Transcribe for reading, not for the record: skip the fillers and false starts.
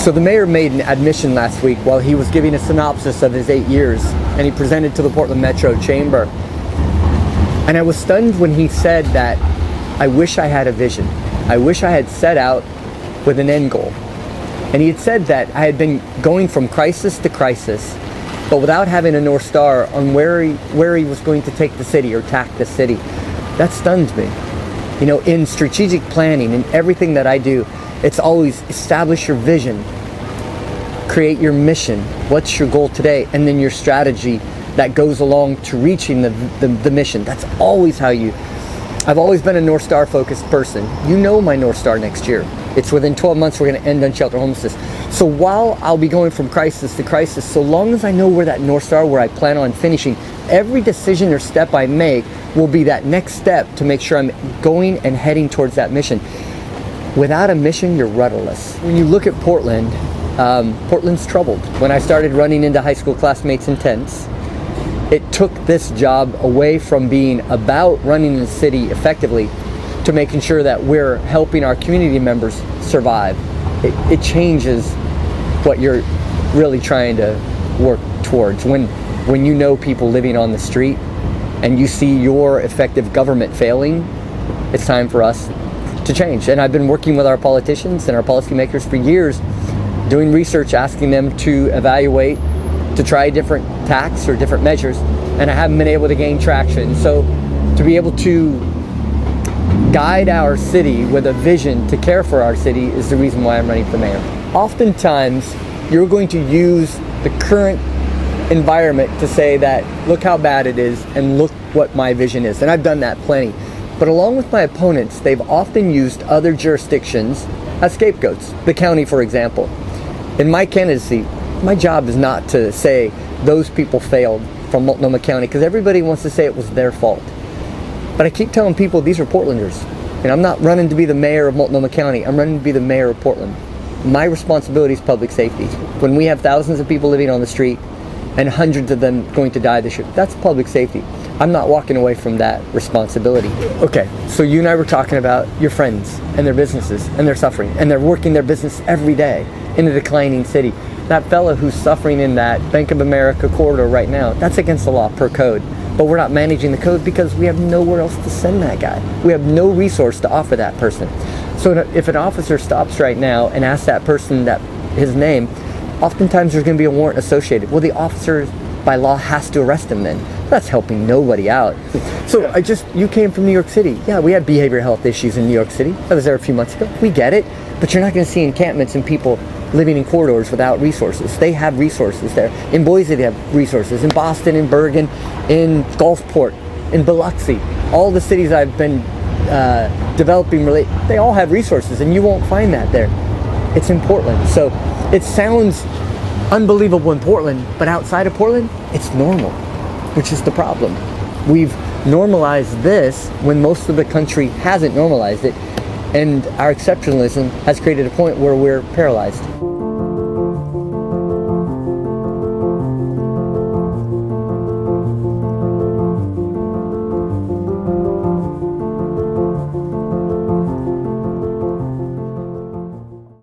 So the mayor made an admission last week while he was giving a synopsis of his 8 years, and he presented to the Portland Metro Chamber. And I was stunned when he said that, I wish I had a vision. I wish I had set out with an end goal. And he had said that I had been going from crisis to crisis, but without having a North Star on where he was going to take the city or tack the city. That stunned me. You know, in strategic planning and everything that I do, it's always establish your vision, create your mission, what's your goal today, and then your strategy that goes along to reaching the mission. That's always how I've always been a North Star focused person. You know my North Star next year. It's within 12 months we're going to end unsheltered homelessness. So while I'll be going from crisis to crisis, so long as I know where that North Star, where I plan on finishing, every decision or step I make will be that next step to make sure I'm going and heading towards that mission. Without a mission, you're rudderless. When you look at Portland, Portland's troubled. When I started running into high school classmates in tents, it took this job away from being about running the city effectively to making sure that we're helping our community members survive. It changes what you're really trying to work towards. When you know people living on the street and you see your effective government failing, it's time for us to change. And I've been working with our politicians and our policymakers for years, doing research, asking them to evaluate, to try different tacks or different measures, and I haven't been able to gain traction. So to be able to guide our city with a vision to care for our city is the reason why I'm running for mayor. Oftentimes, you're going to use the current environment to say that, look how bad it is, and look what my vision is. And I've done that plenty. But along with my opponents, they've often used other jurisdictions as scapegoats. The county, for example. In my candidacy, my job is not to say those people failed from Multnomah County, because everybody wants to say it was their fault. But I keep telling people these are Portlanders. And I'm not running to be the mayor of Multnomah County. I'm running to be the mayor of Portland. My responsibility is public safety. When we have thousands of people living on the street and hundreds of them going to die this year, that's public safety. I'm not walking away from that responsibility. Okay, so you and I were talking about your friends and their businesses and their suffering, and they're working their business every day in a declining city. That fellow who's suffering in that Bank of America corridor right now, that's against the law per code. But we're not managing the code because we have nowhere else to send that guy. We have no resource to offer that person. So if an officer stops right now and asks that person his name, oftentimes there's going to be a warrant associated. Well, the officer by law has to arrest him then. That's helping nobody out. So you came from New York City. Yeah, we had behavioral health issues in New York City. I was there a few months ago. We get it. But you're not going to see encampments and people living in corridors without resources. They have resources there. In Boise, they have resources. In Boston, in Bergen, in Gulfport, in Biloxi. All the cities I've been developing, they all have resources, and you won't find that there. It's in Portland. So it sounds unbelievable in Portland, but outside of Portland, it's normal, which is the problem. We've normalized this when most of the country hasn't normalized it, and our exceptionalism has created a point where we're paralyzed.